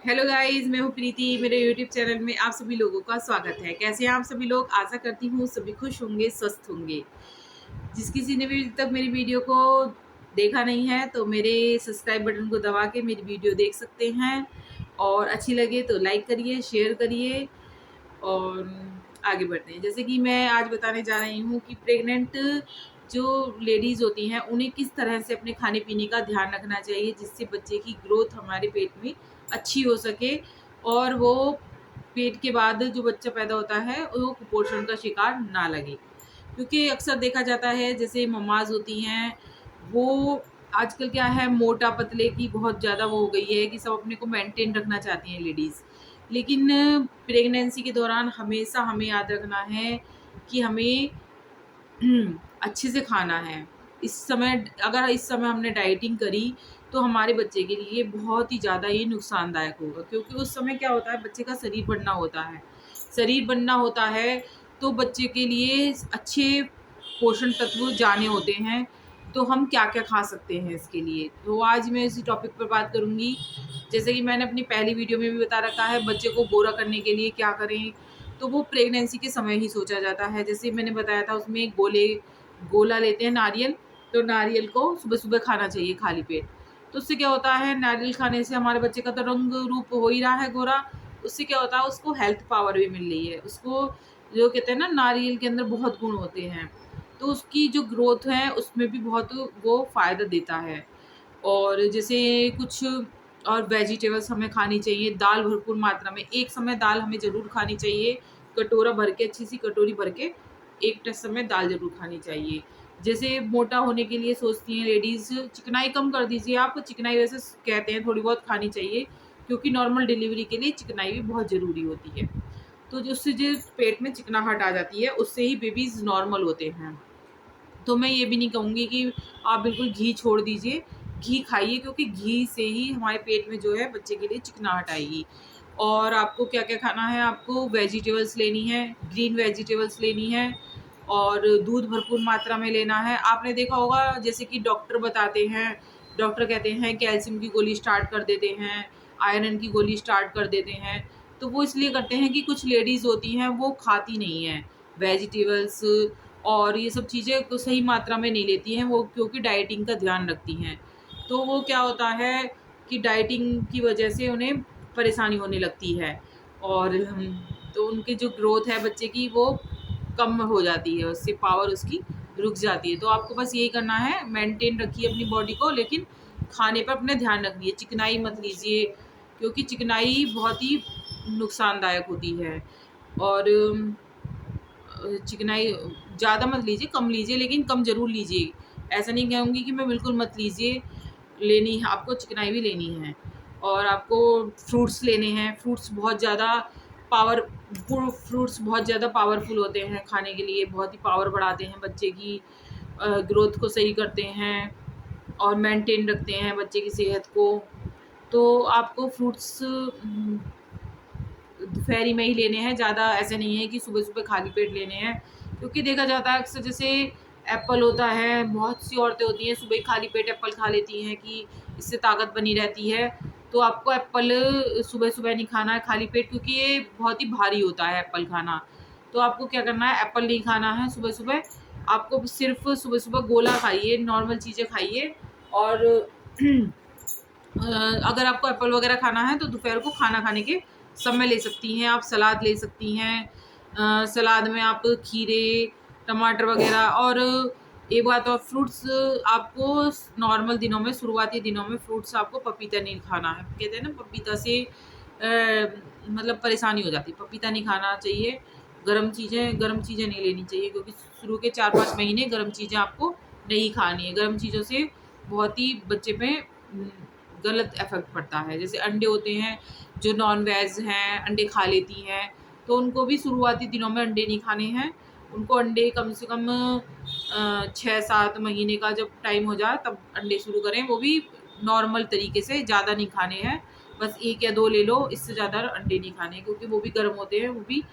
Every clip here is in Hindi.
हेलो गाइस, मैं हूँ प्रीति। मेरे यूट्यूब चैनल में आप सभी लोगों का स्वागत है। कैसे हैं आप सभी लोग? आशा करती हूँ सभी खुश होंगे, स्वस्थ होंगे। जिस किसी ने भी अभी तक मेरी वीडियो को देखा नहीं है तो मेरे सब्सक्राइब बटन को दबा के मेरी वीडियो देख सकते हैं, और अच्छी लगे तो लाइक करिए, शेयर करिए और आगे बढ़ते हैं। जैसे कि मैं आज बताने जा रही हूँ कि प्रेग्नेंट जो लेडीज़ होती हैं उन्हें किस तरह से अपने खाने पीने का ध्यान रखना चाहिए, जिससे बच्चे की ग्रोथ हमारे पेट में अच्छी हो सके और वो पेट के बाद जो बच्चा पैदा होता है वो कुपोषण का शिकार ना लगे। क्योंकि अक्सर देखा जाता है जैसे मम्माज़ होती हैं, वो आजकल क्या है, मोटा पतले की बहुत ज़्यादा वो हो गई है कि सब अपने को मेंटेन रखना चाहती हैं लेडीज़। लेकिन प्रेगनेंसी के दौरान हमेशा हमें याद रखना है कि हमें अच्छे से खाना है। इस समय हमने डाइटिंग करी तो हमारे बच्चे के लिए बहुत ही ज़्यादा ये नुकसानदायक होगा, क्योंकि उस समय क्या होता है, बच्चे का शरीर बनना होता है। शरीर बनना होता है तो बच्चे के लिए अच्छे पोषण तत्व जाने होते हैं, तो हम क्या-क्या खा सकते हैं इसके लिए। तो आज मैं इसी टॉपिक पर बात करूँगी। जैसे कि मैंने अपनी पहली वीडियो में भी बता रखा है, बच्चे को गोरा करने के लिए क्या करें, तो वो प्रेगनेंसी के समय ही सोचा जाता है। जैसे मैंने बताया था, उसमें गोला लेते हैं नारियल, तो नारियल को सुबह-सुबह खाना चाहिए खाली पेट। तो उससे क्या होता है, नारियल खाने से हमारे बच्चे का तो रंग रूप हो ही रहा है गोरा, उससे क्या होता है, उसको हेल्थ पावर भी मिल रही है। उसको जो कहते हैं ना, नारियल के अंदर बहुत गुण होते हैं, तो उसकी जो ग्रोथ है उसमें भी बहुत वो फ़ायदा देता है। और जैसे कुछ और वेजिटेबल्स हमें खानी चाहिए, दाल भरपूर मात्रा में। एक समय दाल हमें ज़रूर खानी चाहिए, कटोरा भर के, अच्छी-सी कटोरी भर के एक समय दाल ज़रूर खानी चाहिए। जैसे मोटा होने के लिए सोचती हैं लेडीज़, चिकनाई कम कर दीजिए आप। चिकनाई वैसे कहते हैं थोड़ी बहुत खानी चाहिए, क्योंकि नॉर्मल डिलीवरी के लिए चिकनाई भी बहुत ज़रूरी होती है। तो जो उससे जो पेट में चिकनाहट आ जाती है, उससे ही बेबीज़ नॉर्मल होते हैं। तो मैं ये भी नहीं कहूँगी कि आप बिल्कुल घी छोड़ दीजिए, घी खाइए, क्योंकि घी से ही हमारे पेट में जो है बच्चे के लिए चिकनाहट आएगी। और आपको क्या-क्या खाना है, आपको वेजिटेबल्स लेनी है, ग्रीन वेजिटेबल्स लेनी है और दूध भरपूर मात्रा में लेना है। आपने देखा होगा जैसे कि डॉक्टर बताते हैं, डॉक्टर कहते हैं कैल्शियम की गोली स्टार्ट कर देते हैं, आयरन की गोली स्टार्ट कर देते हैं। तो वो इसलिए करते हैं कि कुछ लेडीज़ होती हैं वो खाती नहीं हैं वेजिटेबल्स और ये सब चीज़ें को सही मात्रा में नहीं लेती हैं वो, क्योंकि डाइटिंग का ध्यान रखती हैं। तो वो क्या होता है कि डाइटिंग की वजह से उन्हें परेशानी होने लगती है, और तो उनकी जो ग्रोथ है बच्चे की वो कम हो जाती है, उससे पावर उसकी रुक जाती है। तो आपको बस यही करना है, मेंटेन रखिए अपनी बॉडी को, लेकिन खाने पर अपने ध्यान रखिए। चिकनाई मत लीजिए, क्योंकि चिकनाई बहुत ही नुकसानदायक होती है। और चिकनाई ज़्यादा मत लीजिए, कम लीजिए, लेकिन कम ज़रूर लीजिए। ऐसा नहीं कहूँगी कि मैं बिल्कुल मत लीजिए, लेनी है आपको, चिकनाई भी लेनी है। और आपको फ्रूट्स लेने हैं, फ्रूट्स बहुत ज़्यादा पावरफुल होते हैं खाने के लिए, बहुत ही पावर बढ़ाते हैं बच्चे की ग्रोथ को सही करते हैं और मेंटेन रखते हैं बच्चे की सेहत को। तो आपको फ्रूट्स दोपहरी में ही लेने हैं, ज़्यादा ऐसे नहीं है कि सुबह-सुबह खाली पेट लेने हैं। क्योंकि देखा जाता है अक्सर, जैसे एप्पल होता है, बहुत सी औरतें होती हैं सुबह ही खाली पेट एप्पल खा लेती हैं कि इससे ताकत बनी रहती है। तो आपको एप्पल सुबह-सुबह नहीं खाना है खाली पेट, क्योंकि ये बहुत ही भारी होता है एप्पल खाना। तो आपको क्या करना है, एप्पल नहीं खाना है सुबह-सुबह, आपको सिर्फ़ सुबह-सुबह गोला खाइए, नॉर्मल चीज़ें खाइए। और अगर आपको एप्पल वगैरह खाना है तो दोपहर को खाना खाने के समय ले सकती हैं, आप सलाद ले सकती हैं। सलाद में आप खीरे, टमाटर वगैरह, और एक बात और, फ्रूट्स आपको नॉर्मल दिनों में, शुरुआती दिनों में फ्रूट्स आपको पपीता नहीं खाना है। कहते हैं ना, पपीता से मतलब परेशानी हो जाती है, पपीता नहीं खाना चाहिए। गरम चीज़ें नहीं लेनी चाहिए, क्योंकि शुरू के 4-5 महीने गरम चीज़ें आपको नहीं खानी है। गरम चीज़ों से बहुत ही बच्चे पे गलत इफ़ेक्ट पड़ता है। जैसे अंडे होते हैं, जो नॉन-वेज हैं, अंडे खा लेती हैं, तो उनको भी शुरुआती दिनों में अंडे नहीं खाने हैं। उनको अंडे कम से कम 6-7 महीने का जब टाइम हो जाए तब अंडे शुरू करें, वो भी नॉर्मल तरीके से, ज़्यादा नहीं खाने हैं। बस 1 या 2 ले लो, इससे ज़्यादा अंडे नहीं खाने हैं, क्योंकि वो भी गर्म होते हैं, वो भी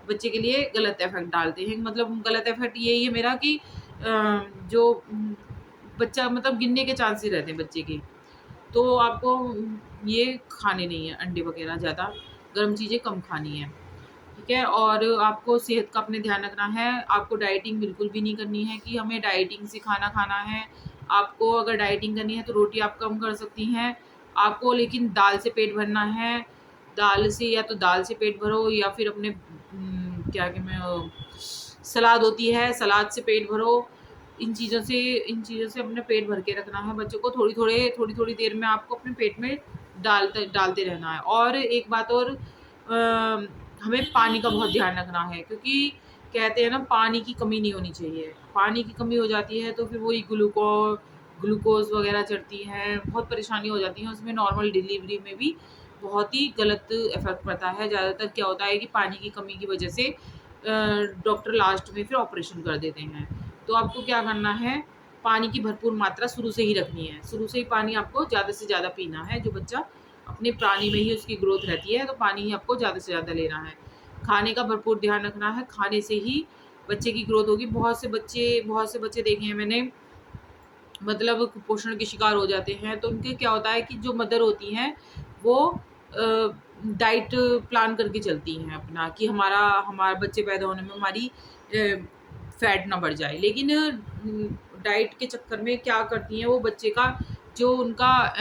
बच्चे के लिए गलत इफ़ेक्ट डालते हैं। मतलब गलत इफ़ेक्ट यही है मेरा कि जो बच्चा मतलब गिरने के चांसेस रहते हैं बच्चे के। तो आपको ये खाने नहीं है, अंडे वगैरह ज़्यादा गर्म चीज़ें कम खानी है, ठीक है। और आपको सेहत का अपने ध्यान रखना है। आपको डाइटिंग बिल्कुल भी नहीं करनी है कि हमें डाइटिंग से खाना खाना है। आपको अगर डाइटिंग करनी है तो रोटी आप कम कर सकती हैं। आपको लेकिन दाल से पेट भरना है। दाल से, या तो दाल से पेट भरो, या फिर अपने क्या कहते हैं, सलाद होती है, सलाद से पेट भरो। इन चीज़ों से अपना पेट भर के रखना है। बच्चों को थोड़ी थोड़ी देर में आपको अपने पेट में डालते डालते रहना है। और एक बात और, हमें पानी का बहुत ध्यान रखना है, क्योंकि कहते हैं ना, पानी की कमी नहीं होनी चाहिए। पानी की कमी हो जाती है तो फिर वही ग्लूकोज़ वगैरह चढ़ती है, बहुत परेशानी हो जाती है उसमें। नॉर्मल डिलीवरी में भी बहुत ही गलत इफ़ेक्ट पड़ता है। ज़्यादातर क्या होता है कि पानी की कमी की वजह से डॉक्टर लास्ट में फिर ऑपरेशन कर देते हैं। तो आपको क्या करना है, पानी की भरपूर मात्रा शुरू से ही रखनी है। शुरू से ही पानी आपको ज़्यादा से ज़्यादा पीना है। जो बच्चा अपने प्राणी में ही उसकी ग्रोथ रहती है, तो पानी ही आपको ज़्यादा से ज़्यादा लेना है। खाने का भरपूर ध्यान रखना है, खाने से ही बच्चे की ग्रोथ होगी। बहुत से बच्चे देखे हैं मैंने, मतलब कुपोषण के शिकार हो जाते हैं। तो उनके क्या होता है कि जो मदर होती हैं वो डाइट प्लान करके चलती हैं अपना, कि हमारा बच्चे पैदा होने में हमारी फैट ना बढ़ जाए। लेकिन डाइट के चक्कर में क्या करती हैं, वो बच्चे का जो उनका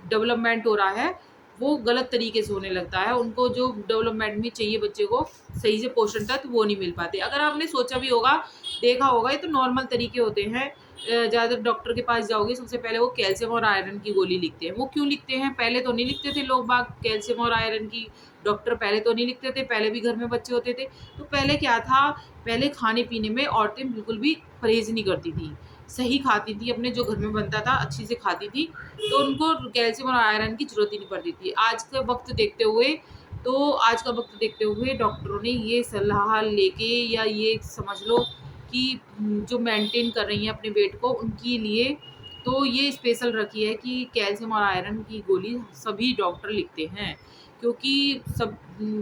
डेवलपमेंट हो रहा है वो गलत तरीके से होने लगता है। उनको जो डेवलपमेंट में चाहिए बच्चे को सही से पोषण तत्व, वो नहीं मिल पाते। अगर आपने सोचा भी होगा, देखा होगा, ये तो नॉर्मल तरीके होते हैं। ज़्यादातर डॉक्टर के पास जाओगे, सबसे पहले वो कैल्शियम और आयरन की गोली लिखते हैं। वो क्यों लिखते हैं? पहले तो नहीं लिखते थे लोग बाग कैल्शियम और आयरन की। डॉक्टर पहले तो नहीं लिखते थे, पहले भी घर में बच्चे होते थे। तो पहले क्या था, पहले खाने पीने में औरतें बिल्कुल भी परहेज़ नहीं करती थी, सही खाती थी, अपने जो घर में बनता था अच्छी से खाती थी, तो उनको कैल्शियम और आयरन की ज़रूरत ही नहीं पड़ती थी। आज का वक़्त देखते हुए डॉक्टरों ने ये सलाह लेके, या ये समझ लो कि जो मेंटेन कर रही हैं अपने वेट को, उनके लिए तो ये स्पेशल रखी है कि कैल्शियम और आयरन की गोली सभी डॉक्टर लिखते हैं। क्योंकि सब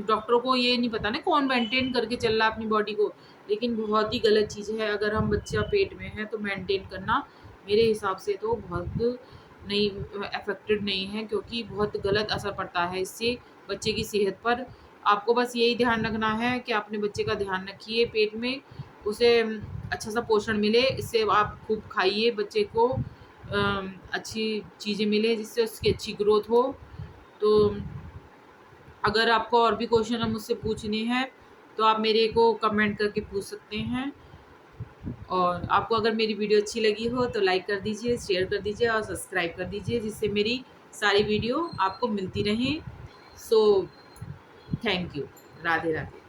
डॉक्टरों को ये नहीं पता ना कौन मेंटेन करके चल रहा है अपनी बॉडी को। लेकिन बहुत ही गलत चीज़ है, अगर हम बच्चा पेट में है तो मेंटेन करना मेरे हिसाब से तो बहुत नहीं, अफेक्टेड नहीं है, क्योंकि बहुत गलत असर पड़ता है इससे बच्चे की सेहत पर। आपको बस यही ध्यान रखना है कि अपने बच्चे का ध्यान रखिए, पेट में उसे अच्छा सा पोषण मिले, इससे आप खूब खाइए, बच्चे को अच्छी चीज़ें मिले जिससे उसकी अच्छी ग्रोथ हो। तो अगर आपको और भी क्वेश्चन मुझसे पूछने हैं तो आप मेरे को कमेंट करके पूछ सकते हैं। और आपको अगर मेरी वीडियो अच्छी लगी हो तो लाइक कर दीजिए, शेयर कर दीजिए और सब्सक्राइब कर दीजिए, जिससे मेरी सारी वीडियो आपको मिलती रहें। So thank you. Radhe Radhe.